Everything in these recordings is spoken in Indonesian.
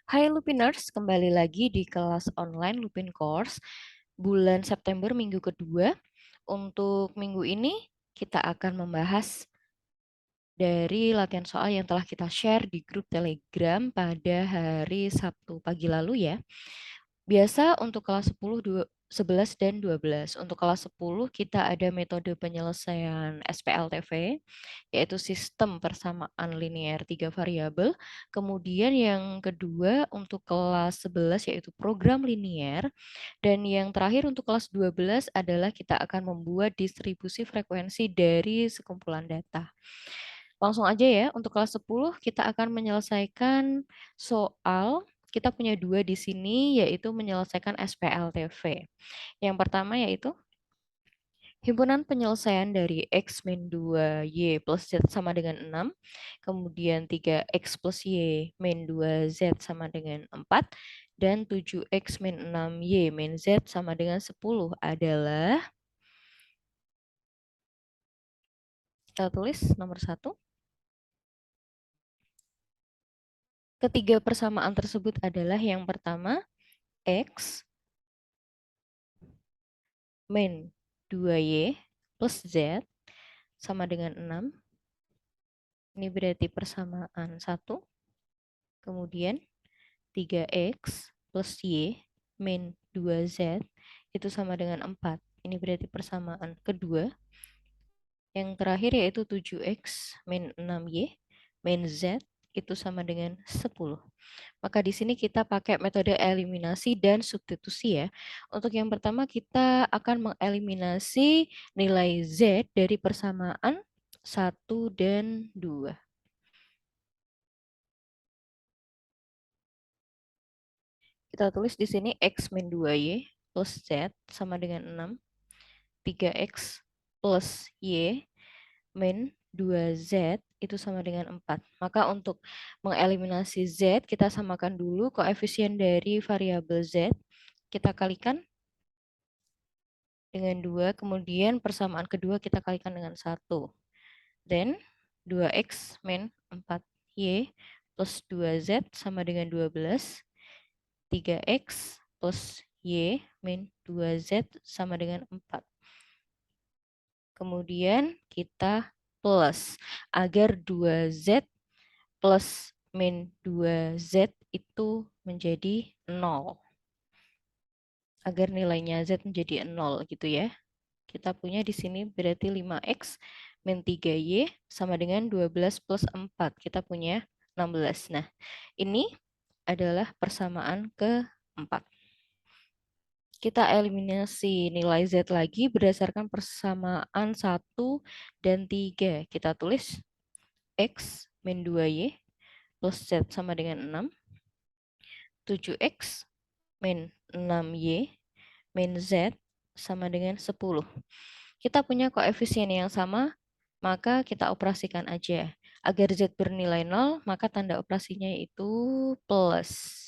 Hai Lupiners, kembali lagi di kelas online Lupin Course bulan September minggu kedua. Untuk minggu ini kita akan membahas dari latihan soal yang telah kita share di grup Telegram pada hari Sabtu pagi lalu ya. Biasa untuk kelas 10, 11, dan 12. Untuk kelas 10 kita ada metode penyelesaian SPLTV, yaitu sistem persamaan linear 3 variabel. Kemudian yang kedua untuk kelas 11 yaitu program linear. Dan yang terakhir untuk kelas 12 adalah kita akan membuat distribusi frekuensi dari sekumpulan data. Langsung aja ya, untuk kelas 10 kita akan menyelesaikan soal, kita punya dua di sini, yaitu menyelesaikan SPLTV. Yang pertama yaitu himpunan penyelesaian dari X min 2Y plus Z sama dengan 6, kemudian 3X plus Y min 2Z sama dengan 4, dan 7X min 6Y min Z sama dengan 10 adalah, kita tulis nomor 1. Ketiga persamaan tersebut adalah yang pertama, X min 2Y plus Z sama dengan 6. Ini berarti persamaan 1. Kemudian 3X plus Y min 2Z itu sama dengan 4. Ini berarti persamaan kedua. Yang terakhir yaitu 7X min 6Y min Z itu sama dengan 10. Maka di sini kita pakai metode eliminasi dan substitusi ya. Untuk yang pertama kita akan mengeliminasi nilai Z dari persamaan 1 dan 2. Kita tulis di sini X min 2Y plus Z sama dengan 6. 3X plus Y min 2Z itu sama dengan 4. Maka untuk mengeliminasi Z, kita samakan dulu koefisien dari variabel Z. Kita kalikan dengan 2, kemudian persamaan kedua kita kalikan dengan 1. Then 2X min 4Y plus 2Z sama dengan 12. 3X plus Y min 2Z sama dengan 4. Kemudian kita plus agar 2Z plus min 2Z itu menjadi 0. Agar nilainya Z menjadi 0 gitu ya. Kita punya di sini berarti 5X min 3Y sama dengan 12 plus 4. Kita punya 16. Nah, ini adalah persamaan keempat. Kita eliminasi nilai Z lagi berdasarkan persamaan 1 dan 3. Kita tulis X min 2Y plus Z sama dengan 6. 7X min 6Y min Z sama dengan 10. Kita punya koefisien yang sama, maka kita operasikan aja. Agar Z bernilai 0, maka tanda operasinya itu plus.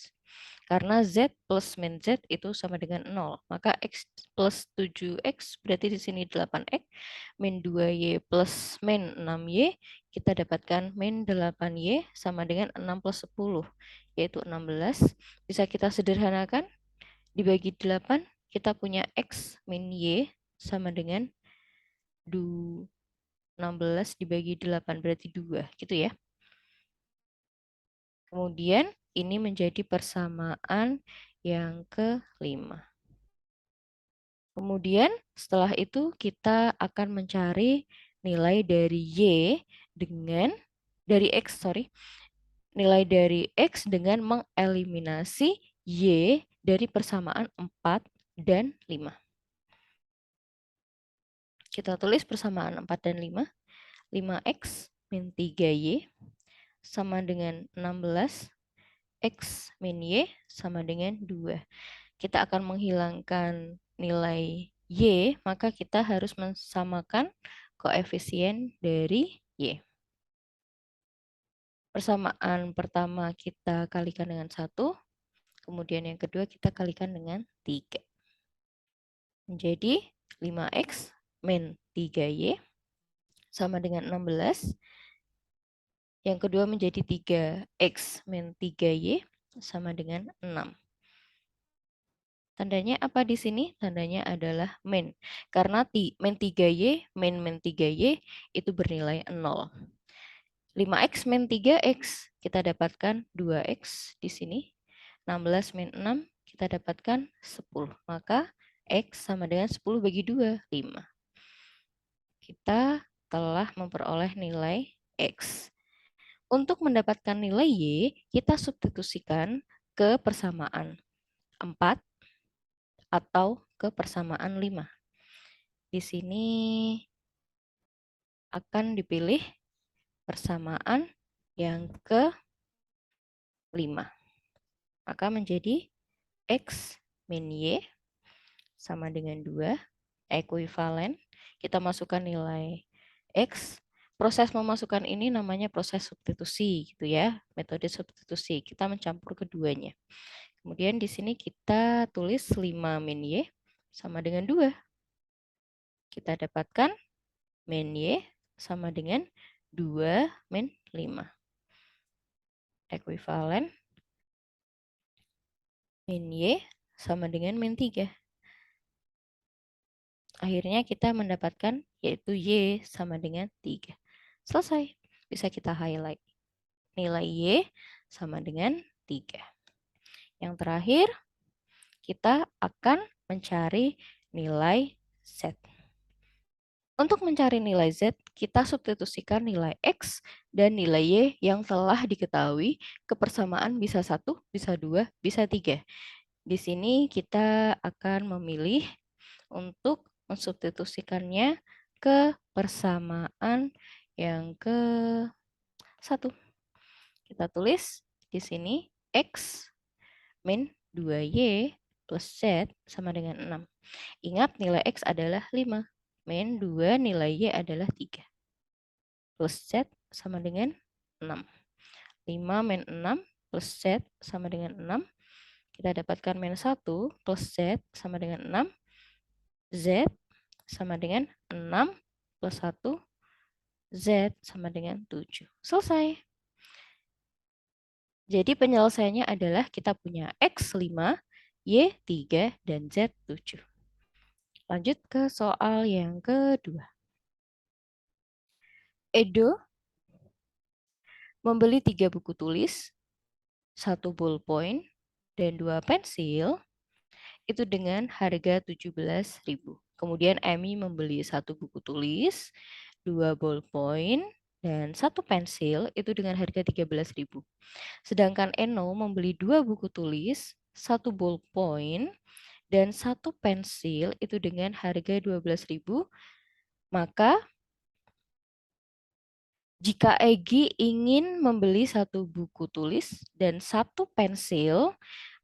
Karena Z plus min Z itu sama dengan 0. Maka X plus 7X berarti di sini 8X. Min 2Y plus min 6Y. Kita dapatkan min 8Y sama dengan 6 plus 10. Yaitu 16. Bisa kita sederhanakan. Dibagi 8, kita punya X min Y sama dengan 16 dibagi 8 berarti 2. Gitu ya. Kemudian ini menjadi persamaan yang kelima. Kemudian setelah itu kita akan mencari nilai dari Y dengan dari X, nilai dari X dengan mengeliminasi Y dari persamaan 4 dan 5. Kita tulis persamaan 4 dan 5. 5X min 3Y sama dengan 16. X min Y sama dengan 2. Kita akan menghilangkan nilai Y, maka kita harus mensamakan koefisien dari Y. Persamaan pertama kita kalikan dengan 1, kemudian yang kedua kita kalikan dengan 3. Menjadi 5X min 3Y sama dengan 16. Yang kedua menjadi 3X min 3Y sama dengan 6. Tandanya apa di sini? Tandanya adalah min. Karena min 3Y, min 3Y itu bernilai 0. 5X min 3X, kita dapatkan 2X di sini. 16 min 6, kita dapatkan 10. Maka X sama dengan 10 bagi 2, 5. Kita telah memperoleh nilai X. Untuk mendapatkan nilai Y, kita substitusikan ke persamaan 4 atau ke persamaan 5. Di sini akan dipilih persamaan yang ke-5. Maka menjadi X min Y sama dengan 2, ekuivalen. Kita masukkan nilai X. Proses memasukkan ini namanya proses substitusi gitu ya, metode substitusi. Kita mencampur keduanya. Kemudian di sini kita tulis 5 min Y sama dengan 2. Kita dapatkan min Y sama dengan 2 min 5. Ekuivalen min Y sama dengan min 3. Akhirnya kita mendapatkan yaitu Y sama dengan 3. Selesai. Bisa kita highlight. Nilai Y sama dengan 3. Yang terakhir, kita akan mencari nilai Z. Untuk mencari nilai Z, kita substitusikan nilai X dan nilai Y yang telah diketahui kepersamaan bisa 1, bisa 2, bisa 3. Di sini kita akan memilih untuk mensubstitusikannya ke persamaan yang ke-1. Kita tulis di sini X min 2Y plus Z sama dengan 6. Ingat nilai X adalah 5. Min 2 nilai Y adalah 3. Plus Z sama dengan 6. 5 min 6 plus Z sama dengan 6. Kita dapatkan min 1 plus Z sama dengan 6. Z sama dengan 6 plus 1. Z sama dengan 7. Selesai. Jadi penyelesaiannya adalah kita punya X5, Y3, dan Z7. Lanjut ke soal yang kedua. Edo membeli 3 buku tulis, 1 ballpoint, dan 2 pensil itu dengan harga 17.000. Kemudian Emi membeli 1 buku tulis, 2 ballpoint, dan 1 pensil itu dengan harga 13.000. Sedangkan Eno membeli 2 buku tulis, 1 ballpoint, dan 1 pensil itu dengan harga 12.000. Maka jika Egi ingin membeli 1 buku tulis dan 1 pensil,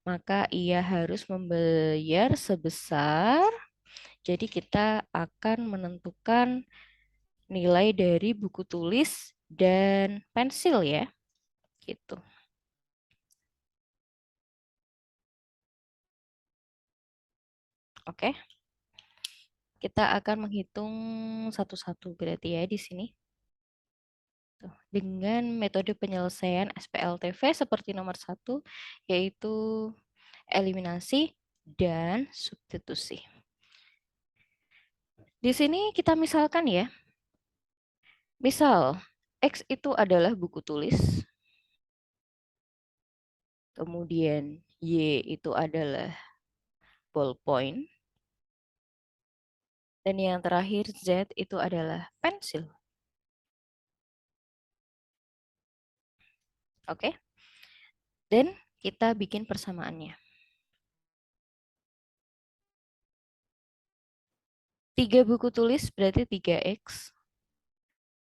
maka ia harus membayar sebesar, jadi kita akan menentukan nilai dari buku tulis dan pensil ya, gitu. Oke. Kita akan menghitung satu-satu berarti ya di sini. Dengan metode penyelesaian SPLTV seperti nomor 1, yaitu eliminasi dan substitusi. Di sini kita misalkan ya, misal X itu adalah buku tulis, kemudian Y itu adalah ballpoint, dan yang terakhir Z itu adalah pensil. Oke? Dan kita bikin persamaannya. 3 buku tulis berarti 3X,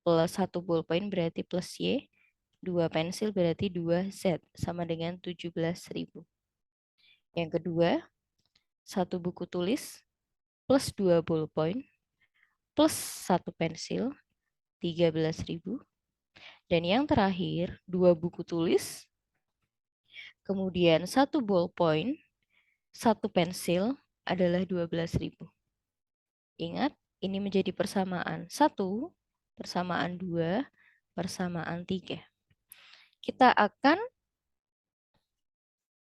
plus 1 ballpoint berarti plus Y, 2 pensil berarti 2Z, sama dengan 17.000. Yang kedua, 1 buku tulis plus 2 ballpoint plus 1 pensil, 13.000. Dan yang terakhir, 2 buku tulis, kemudian 1 ballpoint, 1 pensil adalah 12.000. Ingat, ini menjadi persamaan 1, persamaan 2, persamaan 3. Kita akan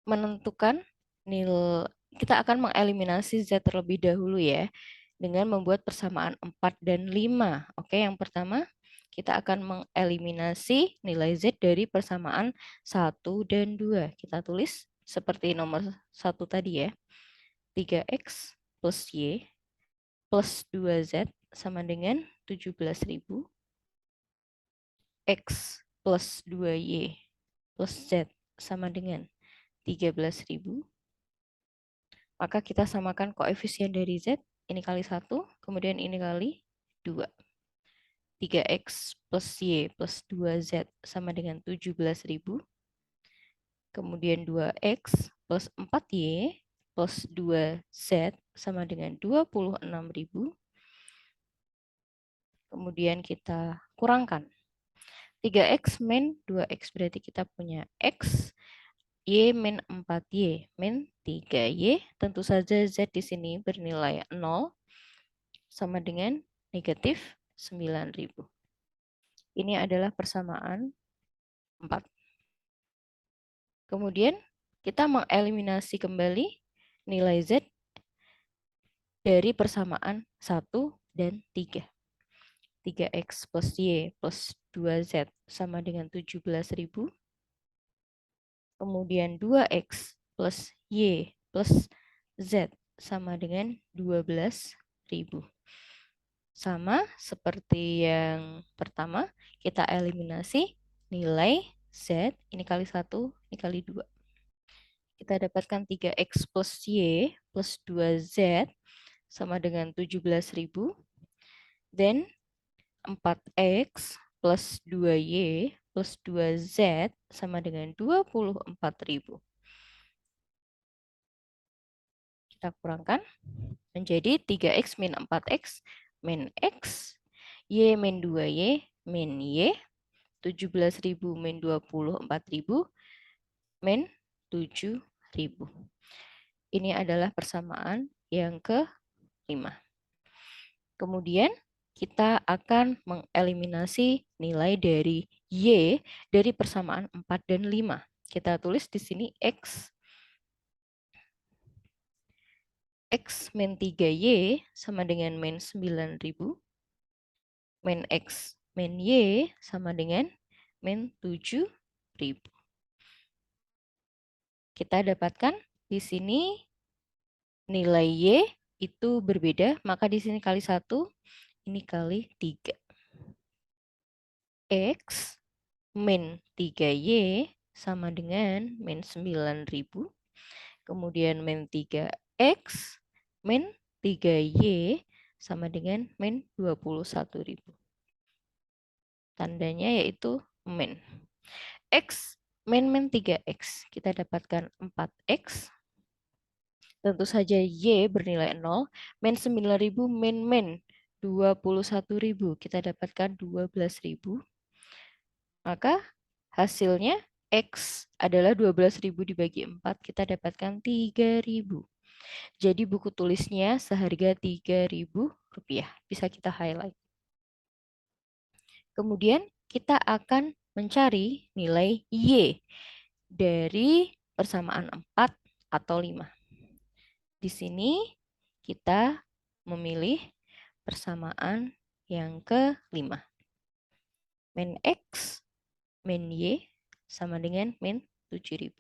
menentukan nilai, kita akan mengeliminasi Z terlebih dahulu ya, dengan membuat persamaan 4 dan 5. Oke, yang pertama kita akan mengeliminasi nilai Z dari persamaan 1 dan 2. Kita tulis seperti nomor 1 tadi ya. 3X plus Y plus 2Z sama dengan 17.000. X plus 2Y plus Z sama dengan 13.000. Maka kita samakan koefisien dari Z. Ini kali 1, kemudian ini kali 2. 3X plus Y plus 2Z sama dengan 17.000. Kemudian 2X plus 4Y plus 2Z sama dengan 26.000. Kemudian kita kurangkan. 3X min 2X berarti kita punya X, Y min 4Y min 3Y. Tentu saja Z di sini bernilai 0 sama dengan negatif 9.000. Ini adalah persamaan 4. Kemudian kita mengeliminasi kembali nilai Z dari persamaan 1 dan 3. 3X plus Y plus 2Z sama dengan 17.000. Kemudian 2X plus Y plus Z sama dengan 12.000. Sama seperti yang pertama, kita eliminasi nilai Z, ini kali 1, ini kali 2. Kita dapatkan 3X plus Y plus 2Z sama dengan 17.000. Dan 4X plus 2Y plus 2Z sama dengan 24.000. Kita kurangkan menjadi 3X min 4X min X, Y min 2Y min Y, 17.000 min 24.000 min 7.000. Ini adalah persamaan yang ke-5. Kemudian kita akan mengeliminasi nilai dari Y dari persamaan 4 dan 5. Kita tulis di sini X. X min 3Y sama dengan min 9.000. Min X min Y sama dengan min 7.000. Kita dapatkan di sini nilai Y itu berbeda, maka di sini kali 1, ini kali 3. X min 3Y sama dengan min 9.000. Kemudian min 3X min 3Y sama dengan min 21.000. Tandanya yaitu min. X min 3X. Kita dapatkan 4X. Tentu saja Y bernilai 0. Min 9.000 min 21.000. Kita dapatkan 12.000. Maka hasilnya X adalah 12.000 dibagi 4. Kita dapatkan 3.000. Jadi buku tulisnya seharga Rp3.000. Bisa kita highlight. Kemudian kita akan mencari nilai Y dari persamaan 4 atau 5. Di sini kita memilih persamaan yang ke-5. Min X min Y sama dengan min 7.000.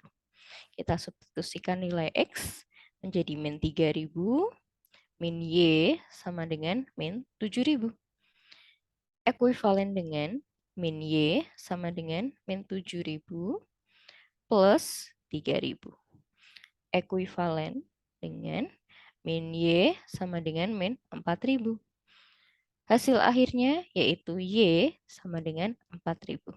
Kita substitusikan nilai X menjadi min 3.000, min Y sama dengan min 7.000. Ekuivalen dengan min Y sama dengan min 7.000 plus 3.000. Ekuivalen dengan min Y sama dengan min 4.000. Hasil akhirnya yaitu Y sama dengan 4.000.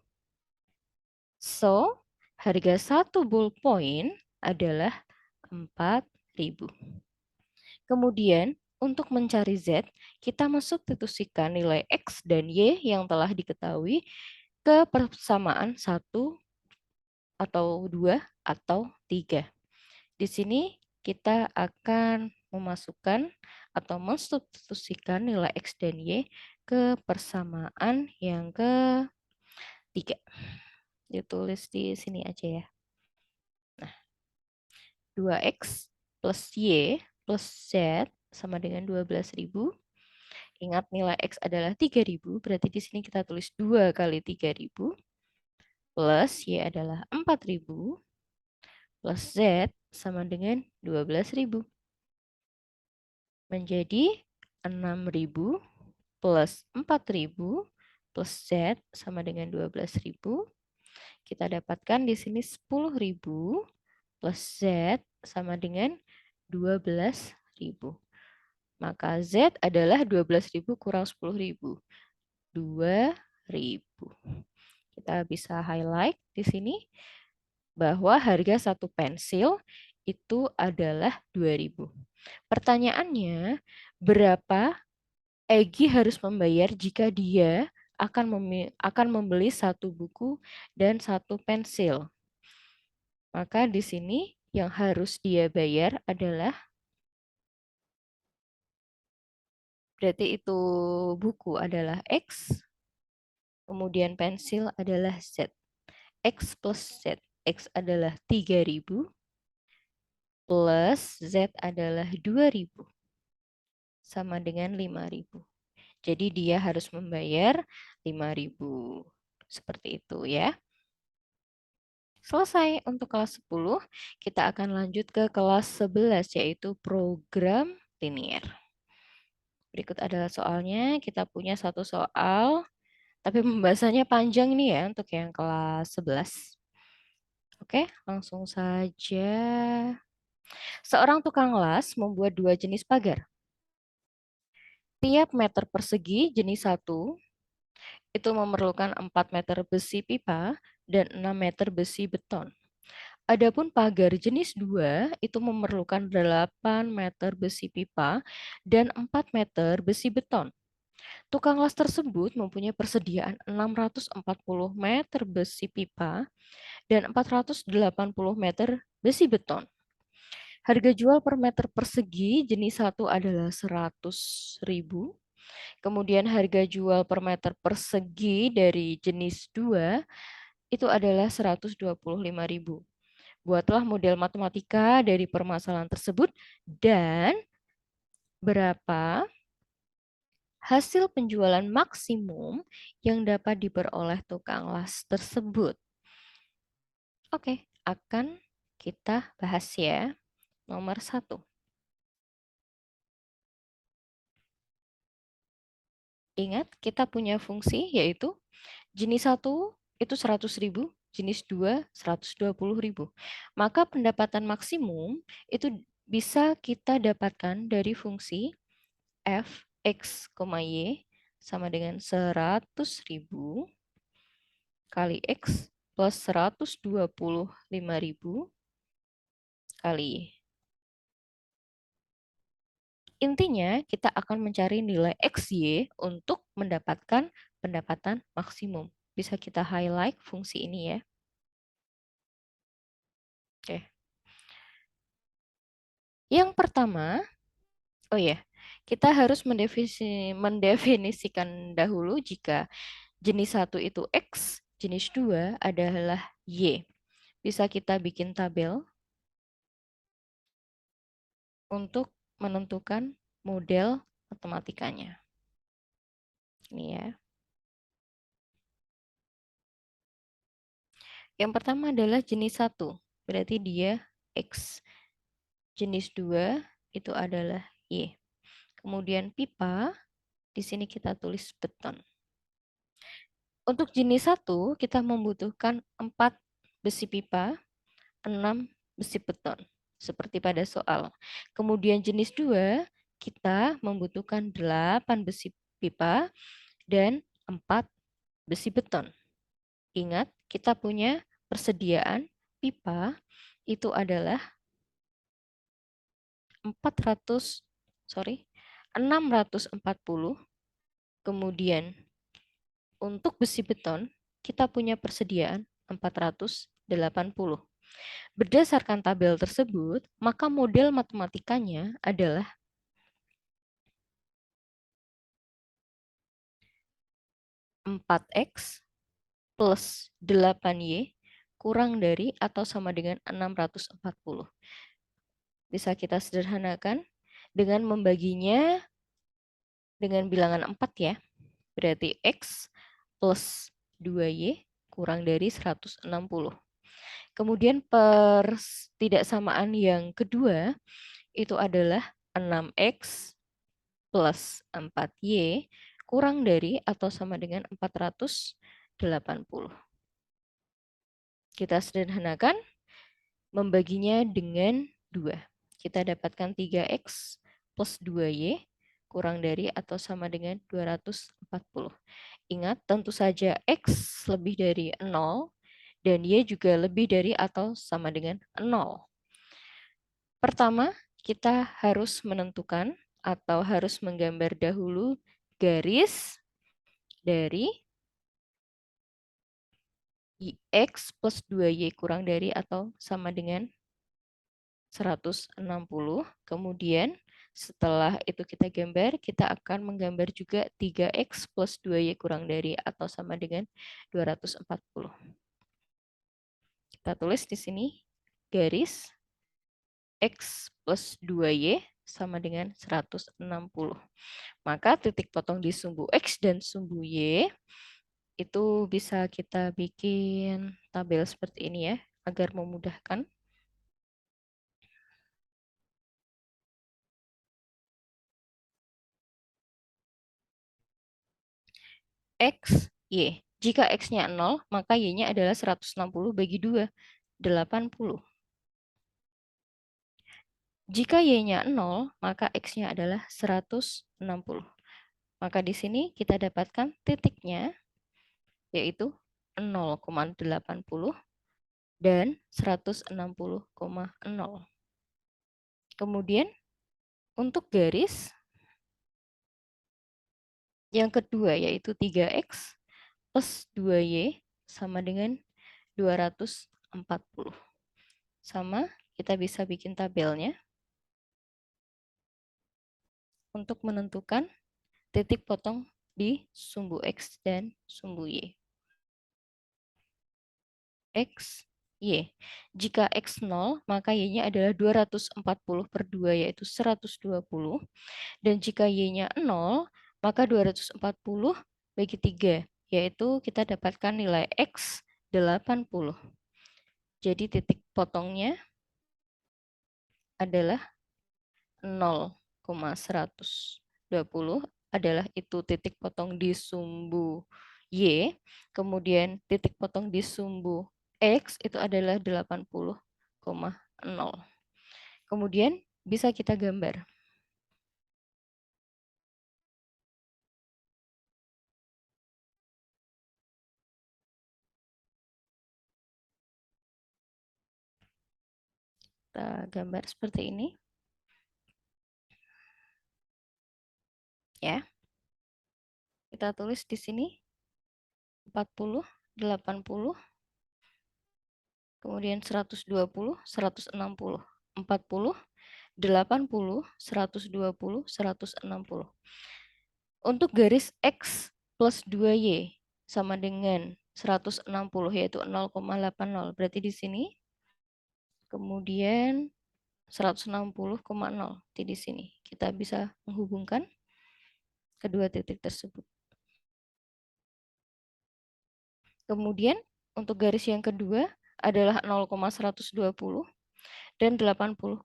So, harga satu ballpoint adalah 4.000. Kemudian, untuk mencari Z, kita mensubstitusikan nilai X dan Y yang telah diketahui ke persamaan 1 atau 2 atau 3. Di sini kita akan memasukkan atau mensubstitusikan nilai X dan Y ke persamaan yang ke-3. Ditulis di sini aja ya. Nah, 2X plus Y plus Z sama dengan 12.000. Ingat nilai X adalah 3.000, berarti di sini kita tulis 2 kali 3.000 plus Y adalah 4.000 plus Z sama dengan 12.000. Menjadi 6.000 plus 4.000 plus Z sama dengan 12.000. Kita dapatkan di sini 10.000 plus Z sama dengan 12.000. Maka Z adalah 12.000 kurang 10.000. 2.000. Kita bisa highlight di sini bahwa harga satu pensil itu adalah 2.000. Pertanyaannya, berapa Egi harus membayar jika dia akan membeli satu buku dan satu pensil? Maka di sini yang harus dia bayar adalah, berarti itu buku adalah X, kemudian pensil adalah Z. X plus Z. X adalah 3.000 plus Z adalah 2.000 sama dengan 5.000. Jadi dia harus membayar 5.000. Seperti itu ya. Selesai untuk kelas 10, kita akan lanjut ke kelas 11 yaitu program linear. Berikut adalah soalnya, kita punya satu soal, tapi pembahasannya panjang nih ya untuk yang kelas 11. Oke, langsung saja. Seorang tukang las membuat dua jenis pagar. Tiap meter persegi jenis 1 itu memerlukan 4 meter besi pipa dan 6 meter besi beton. Adapun pagar jenis 2 itu memerlukan 8 meter besi pipa dan 4 meter besi beton. Tukang las tersebut mempunyai persediaan 640 meter besi pipa dan 480 meter besi beton. Harga jual per meter persegi jenis 1 adalah 100.000. Kemudian harga jual per meter persegi dari jenis 2 itu adalah 125.000. Buatlah model matematika dari permasalahan tersebut dan berapa hasil penjualan maksimum yang dapat diperoleh tukang las tersebut. Oke, akan kita bahas ya. Nomor 1. Ingat, kita punya fungsi yaitu jenis 1 itu 100.000, jenis 2 120.000. Maka pendapatan maksimum itu bisa kita dapatkan dari fungsi f x, y sama dengan 100.000 kali x plus 125.000 kali y. Intinya, kita akan mencari nilai XY untuk mendapatkan pendapatan maksimum. Bisa kita highlight fungsi ini ya. Oke. Yang pertama, oh ya, kita harus mendefinisikan dahulu jika jenis 1 itu X, jenis 2 adalah Y. Bisa kita bikin tabel untuk menentukan model matematikanya. Ini ya. Yang pertama adalah jenis 1, berarti dia X. Jenis 2 itu adalah Y. Kemudian pipa, di sini kita tulis beton. Untuk jenis 1, kita membutuhkan 4 besi pipa, 6 besi beton, seperti pada soal. Kemudian jenis 2, kita membutuhkan 8 besi pipa dan 4 besi beton. Ingat, kita punya persediaan pipa itu adalah 640. Kemudian untuk besi beton, kita punya persediaan 480. Berdasarkan tabel tersebut, maka model matematikanya adalah 4X plus 8Y kurang dari atau sama dengan 640. Bisa kita sederhanakan dengan membaginya dengan bilangan 4 ya. Berarti X plus 2Y kurang dari 160. Kemudian pertidaksamaan yang kedua itu adalah 6X plus 4Y kurang dari atau sama dengan 480. Kita sederhanakan, membaginya dengan 2. Kita dapatkan 3X plus 2Y kurang dari atau sama dengan 240. Ingat, tentu saja X lebih dari 0 dan Y juga lebih dari atau sama dengan 0. Pertama, kita harus menentukan atau harus menggambar dahulu garis dari X plus 2Y kurang dari atau sama dengan 160. Kemudian setelah itu kita gambar, kita akan menggambar juga 3X plus 2Y kurang dari atau sama dengan 240. Kita tulis di sini garis X plus 2Y sama dengan 160. Maka titik potong di sumbu X dan sumbu Y itu bisa kita bikin tabel seperti ini ya, agar memudahkan. X, Y. Jika X-nya 0, maka Y-nya adalah 160 bagi 2, 80. Jika Y-nya 0, maka X-nya adalah 160. Maka di sini kita dapatkan titiknya, yaitu 0,80 dan 160,0. Kemudian untuk garis yang kedua yaitu 3X plus 2Y sama dengan 240. Sama, kita bisa bikin tabelnya untuk menentukan titik potong di sumbu X dan sumbu Y. X, Y. Jika X 0, maka Y-nya adalah 240 per 2, yaitu 120. Dan jika Y-nya 0, maka 240 bagi 3, yaitu kita dapatkan nilai X 80. Jadi titik potongnya adalah 0,120 adalah itu titik potong di sumbu Y. Kemudian titik potong di sumbu X itu adalah 80,0. Kemudian bisa kita gambar. Kita gambar seperti ini. Ya. Kita tulis di sini 40, 80, kemudian 120, 160, 40, 80, 120, 160. Untuk garis X plus 2Y sama dengan 160 yaitu 0,80. Berarti di sini kemudian 160,0 di sini. Kita bisa menghubungkan kedua titik tersebut. Kemudian untuk garis yang kedua adalah 0,120 dan 80,0.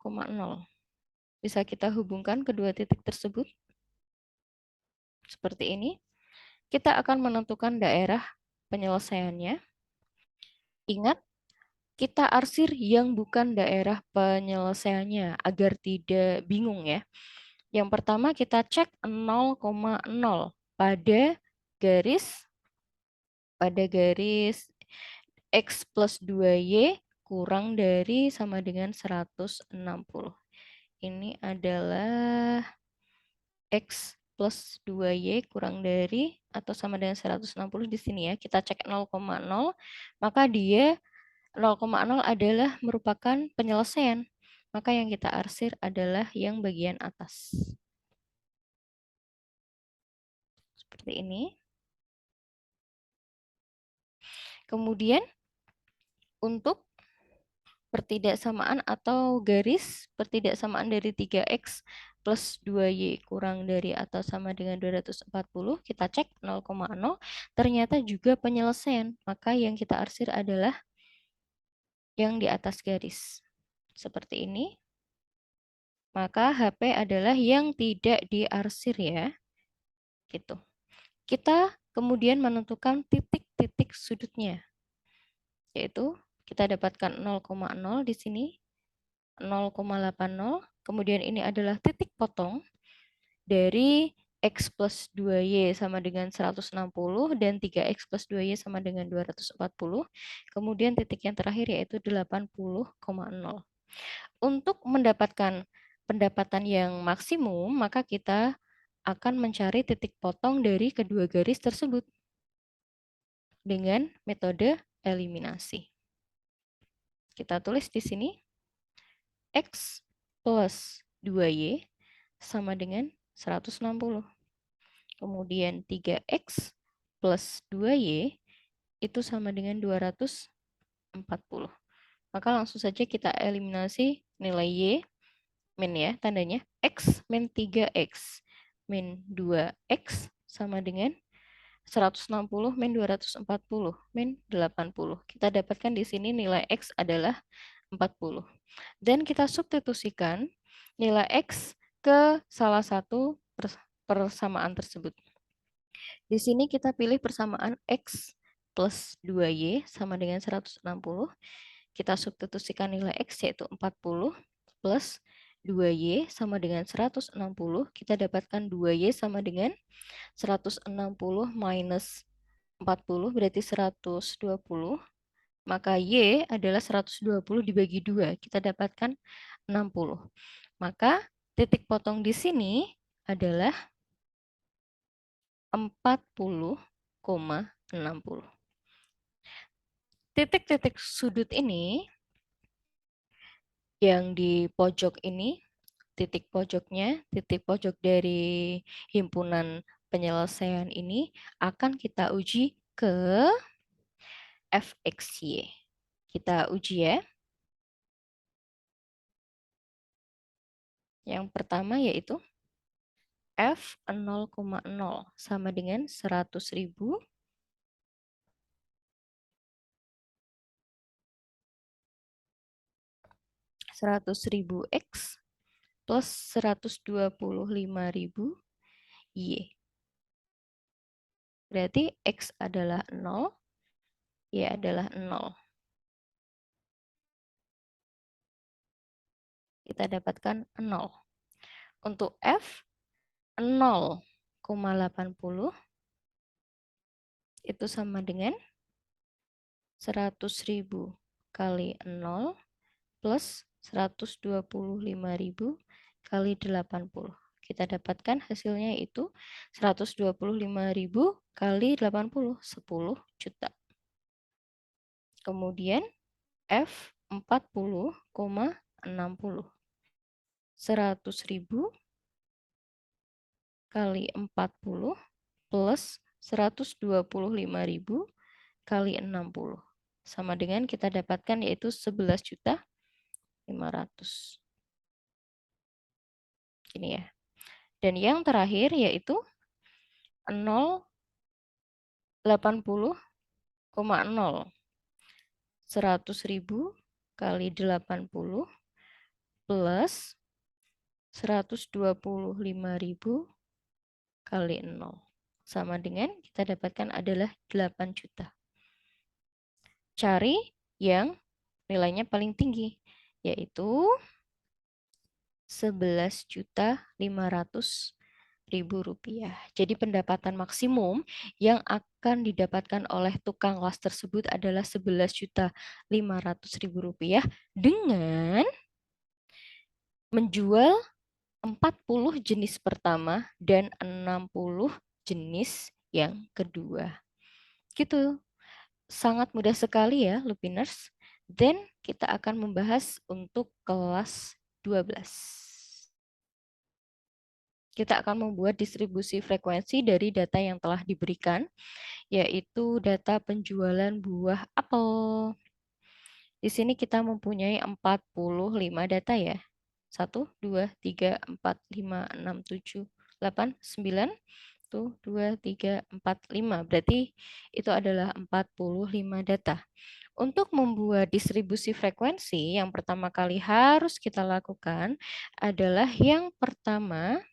Bisa kita hubungkan kedua titik tersebut seperti ini. Kita akan menentukan daerah penyelesaiannya. Ingat, kita arsir yang bukan daerah penyelesaiannya agar tidak bingung ya. Yang pertama kita cek 0,0 garis pada garis X plus 2Y kurang dari sama dengan 160. Ini adalah X plus 2Y kurang dari atau sama dengan 160 di sini ya. Kita cek 0,0, maka dia 0,0 adalah merupakan penyelesaian. Maka yang kita arsir adalah yang bagian atas. Seperti ini. Kemudian untuk pertidaksamaan atau garis pertidaksamaan dari 3x plus 2y kurang dari atau sama dengan 240, kita cek 0,0, ternyata juga penyelesaian. Maka yang kita arsir adalah yang di atas garis. Seperti ini. Maka HP adalah yang tidak diarsir ya. Gitu. Kita kemudian menentukan titik-titik sudutnya. Yaitu kita dapatkan 0,0 di sini, 0,80. Kemudian ini adalah titik potong dari X plus 2Y sama dengan 160 dan 3X plus 2Y sama dengan 240. Kemudian titik yang terakhir yaitu 80,0. Untuk mendapatkan pendapatan yang maksimum, maka kita akan mencari titik potong dari kedua garis tersebut dengan metode eliminasi. Kita tulis di sini X plus 2Y sama dengan 160. Kemudian 3X plus 2Y itu sama dengan 240. Maka langsung saja kita eliminasi nilai Y min ya tandanya. X min 3X min 2X sama dengan 160 min 240 min 80. Kita dapatkan di sini nilai X adalah 40. Dan kita substitusikan nilai X ke salah satu persamaan tersebut. Di sini kita pilih persamaan X plus 2Y sama dengan 160. Kita substitusikan nilai X yaitu 40 plus 2Y sama dengan 160. Kita dapatkan 2Y sama dengan 160 minus 40 berarti 120. Maka Y adalah 120 dibagi 2. Kita dapatkan 60. Maka titik potong di sini adalah 40,60. Titik-titik sudut ini yang di pojok ini, titik pojoknya, titik pojok dari himpunan penyelesaian ini akan kita uji ke fxy. Kita uji ya. Yang pertama yaitu f 0,0 sama dengan 100.000 X plus 125.000 Y. Berarti X adalah 0, Y adalah 0. Kita dapatkan 0. Untuk F 0,80 itu sama dengan 100.000 kali 0 plus 125.000 kali 80. Kita dapatkan hasilnya itu 125.000 kali 80, 10 juta. Kemudian F 40,60. 100.000 kali 40 plus 125.000 kali 60. Sama dengan kita dapatkan yaitu 11.500.000. Ini ya. Dan yang terakhir yaitu 0,80,0. 100.000 kali 80 plus 125.000 kali 0. Sama dengan kita dapatkan adalah 8 juta. Cari yang nilainya paling tinggi, yaitu 11.500.000 rupiah. Jadi pendapatan maksimum yang akan didapatkan oleh tukang las tersebut adalah 11.500.000 rupiah dengan menjual 40 jenis pertama dan 60 jenis yang kedua. Gitu. Sangat mudah sekali ya, Lupiners. Dan kita akan membahas untuk kelas 12. Kita akan membuat distribusi frekuensi dari data yang telah diberikan, yaitu data penjualan buah apel. Di sini kita mempunyai 45 data ya. 1, 2, 3, 4, 5, 6, 7, 8, 9. 1, 2, 3, 4, 5. Berarti itu adalah 45 data. Untuk membuat distribusi frekuensi, yang pertama kali harus kita lakukan adalah yang pertama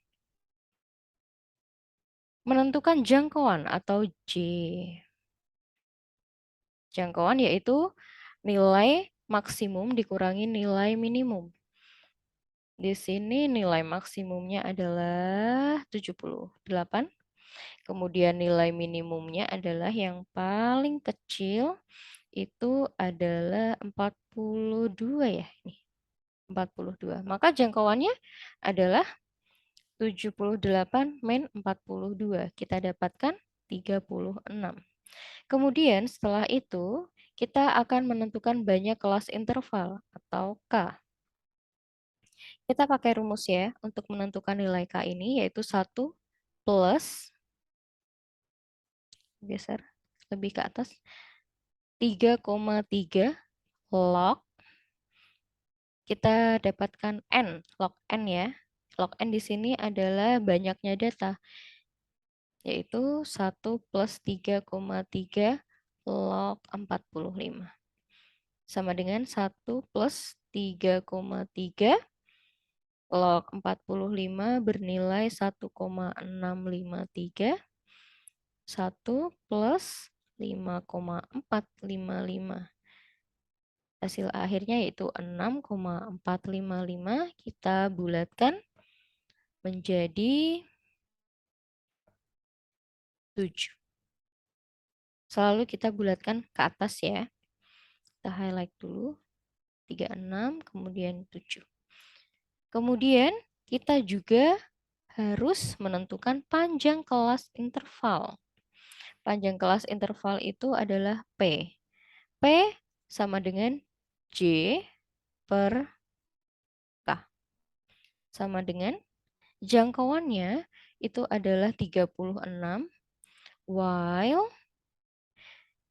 menentukan jangkauan atau J. Jangkauan yaitu nilai maksimum dikurangi nilai minimum. Di sini nilai maksimumnya adalah 78. Kemudian nilai minimumnya adalah yang paling kecil itu adalah 42 ya. Ini 42. Maka jangkauannya adalah 78 min 42. Kita dapatkan 36. Kemudian setelah itu kita akan menentukan banyak kelas interval atau K. Kita pakai rumus ya untuk menentukan nilai K ini yaitu 1 plus, geser lebih ke atas, 3,3 log. Kita dapatkan N, log N ya. Log N di sini adalah banyaknya data, yaitu 1 plus 3,3 log 45. Sama dengan 1 plus 3,3 log 45 bernilai 1,653. 1 plus 5,455. Hasil akhirnya yaitu 6,455. Kita bulatkan menjadi 7. Selalu kita bulatkan ke atas ya. Kita highlight dulu. 36, kemudian 7. Kemudian kita juga harus menentukan panjang kelas interval. Panjang kelas interval itu adalah P. P sama dengan J per K. Sama dengan jangkauannya itu adalah 36, while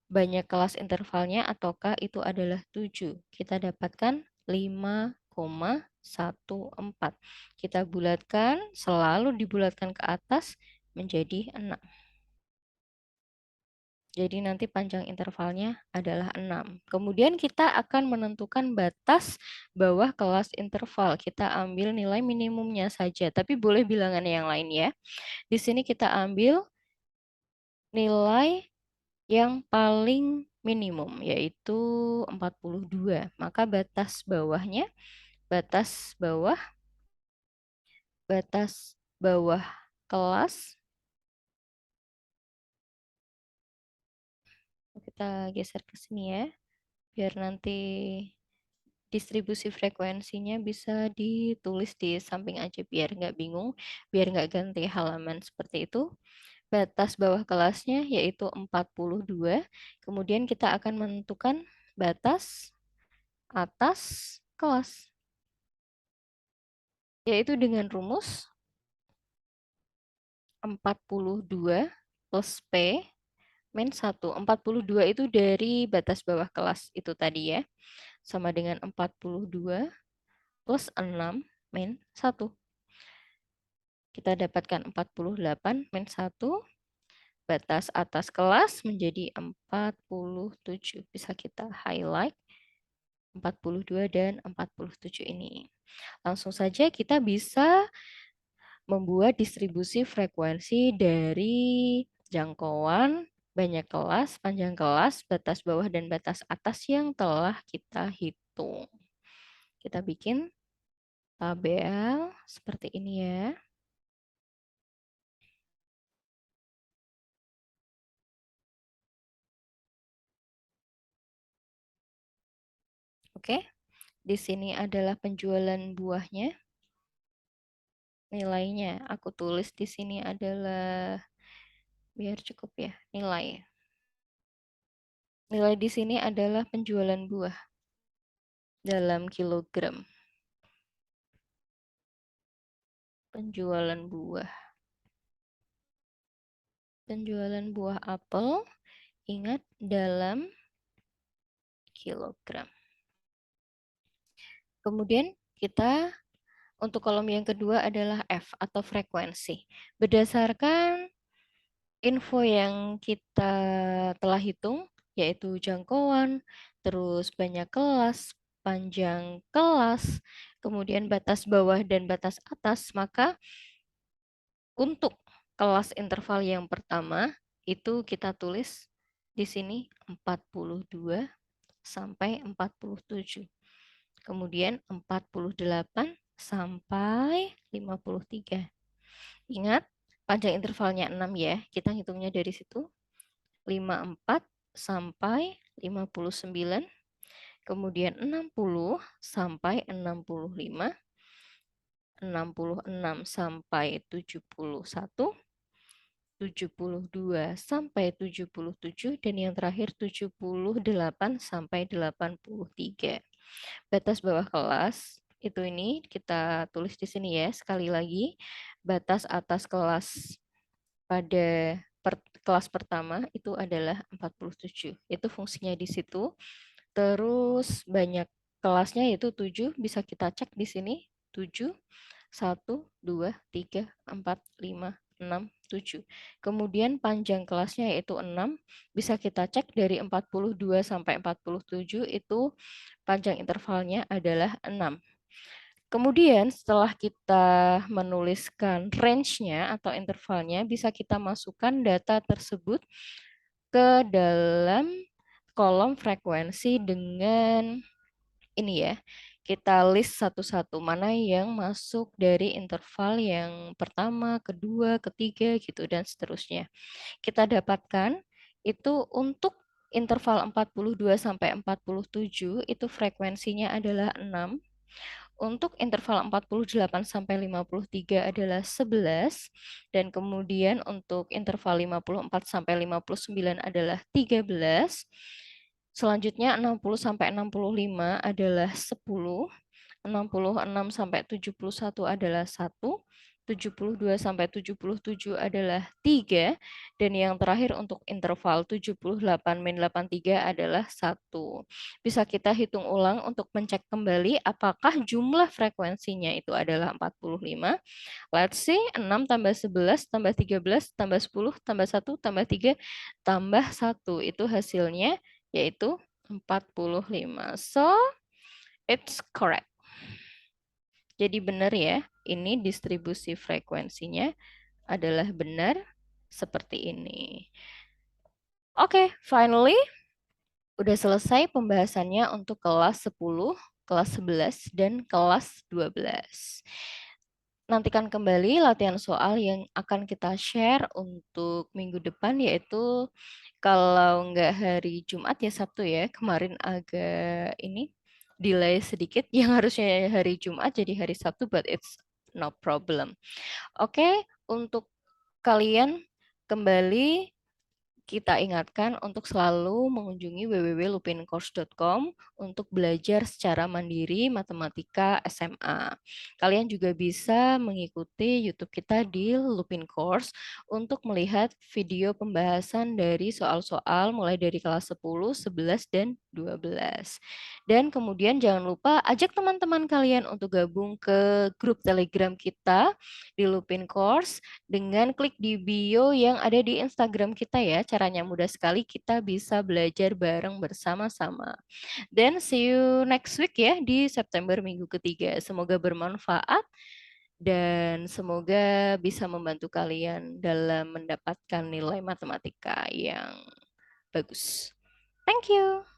banyak kelas intervalnya atau K itu adalah 7. Kita dapatkan 5,14. Kita bulatkan, selalu dibulatkan ke atas menjadi 6. Jadi nanti panjang intervalnya adalah 6. Kemudian kita akan menentukan batas bawah kelas interval. Kita ambil nilai minimumnya saja, tapi boleh bilangan yang lain ya. Di sini kita ambil nilai yang paling minimum, yaitu 42. Maka batas bawahnya, batas bawah, batas bawah kelas, kita geser ke sini ya, biar nanti distribusi frekuensinya bisa ditulis di samping aja biar nggak bingung, biar nggak ganti halaman seperti itu. Batas bawah kelasnya yaitu 42. Kemudian kita akan menentukan batas atas kelas, yaitu dengan rumus 42 plus P min 1. 42 itu dari batas bawah kelas itu tadi ya. Sama dengan 42 plus 6 min 1. Kita dapatkan 48 min 1. Batas atas kelas menjadi 47. Bisa kita highlight 42 dan 47 ini. Langsung saja kita bisa membuat distribusi frekuensi dari jangkauan, banyak kelas, panjang kelas, batas bawah, dan batas atas yang telah kita hitung. Kita bikin tabel seperti ini ya. Oke, di sini adalah penjualan buahnya. Nilainya aku tulis di sini adalah, biar cukup ya, nilai. Nilai di sini adalah penjualan buah dalam kilogram. Penjualan buah. Penjualan buah apel, ingat dalam kilogram. Kemudian kita untuk kolom yang kedua adalah F atau frekuensi. Berdasarkan info yang kita telah hitung, yaitu jangkauan, terus banyak kelas, panjang kelas, kemudian batas bawah dan batas atas, maka untuk kelas interval yang pertama itu kita tulis di sini 42 sampai 47. Kemudian 48 sampai 53. Ingat, panjang intervalnya 6 ya. Kita hitungnya dari situ. 54 sampai 59. Kemudian 60 sampai 65. 66 sampai 71. 72 sampai 77. Dan yang terakhir 78 sampai 83. Batas bawah kelas itu ini kita tulis di sini ya. Sekali lagi, batas atas kelas pada kelas pertama itu adalah 47. Itu fungsinya di situ. Terus banyak kelasnya yaitu 7, bisa kita cek di sini. 7, 1, 2, 3, 4, 5, 6, 7. Kemudian panjang kelasnya yaitu 6, bisa kita cek dari 42 sampai 47 itu panjang intervalnya adalah 6. Kemudian setelah kita menuliskan range-nya atau intervalnya, bisa kita masukkan data tersebut ke dalam kolom frekuensi dengan ini ya. Kita list satu-satu mana yang masuk dari interval yang pertama, kedua, ketiga gitu dan seterusnya. Kita dapatkan itu untuk interval 42 sampai 47 itu frekuensinya adalah 6. Untuk interval 48 sampai 53 adalah 11 dan kemudian untuk interval 54 sampai 59 adalah 13. Selanjutnya 60 sampai 65 adalah 10, 66 sampai 71 adalah 1, 72 sampai 77 adalah 3, dan yang terakhir untuk interval 78 min 83 adalah 1. Bisa kita hitung ulang untuk mencek kembali apakah jumlah frekuensinya itu adalah 45. Let's see, 6 tambah 11 tambah 13 tambah 10 tambah 1 tambah 3 tambah 1. Itu hasilnya yaitu 45. So, it's correct. Jadi benar ya, ini distribusi frekuensinya adalah benar seperti ini. Oke, finally udah selesai pembahasannya untuk kelas 10, kelas 11, dan kelas 12. Nantikan kembali latihan soal yang akan kita share untuk minggu depan, yaitu kalau nggak hari Jumat ya Sabtu ya. Kemarin agak ini delay sedikit, yang harusnya hari Jumat jadi hari Sabtu, but it's no problem. Oke, untuk kalian kembali kita ingatkan untuk selalu mengunjungi www.lupincourse.com untuk belajar secara mandiri matematika SMA. Kalian juga bisa mengikuti YouTube kita di Lupin Course untuk melihat video pembahasan dari soal-soal mulai dari kelas 10, 11, dan 12. Dan kemudian jangan lupa ajak teman-teman kalian untuk gabung ke grup Telegram kita di Lupin Course dengan klik di bio yang ada di Instagram kita ya. Caranya mudah sekali, kita bisa belajar bareng bersama-sama. Dan see you next week ya di September minggu ketiga. Semoga bermanfaat dan semoga bisa membantu kalian dalam mendapatkan nilai matematika yang bagus. Thank you.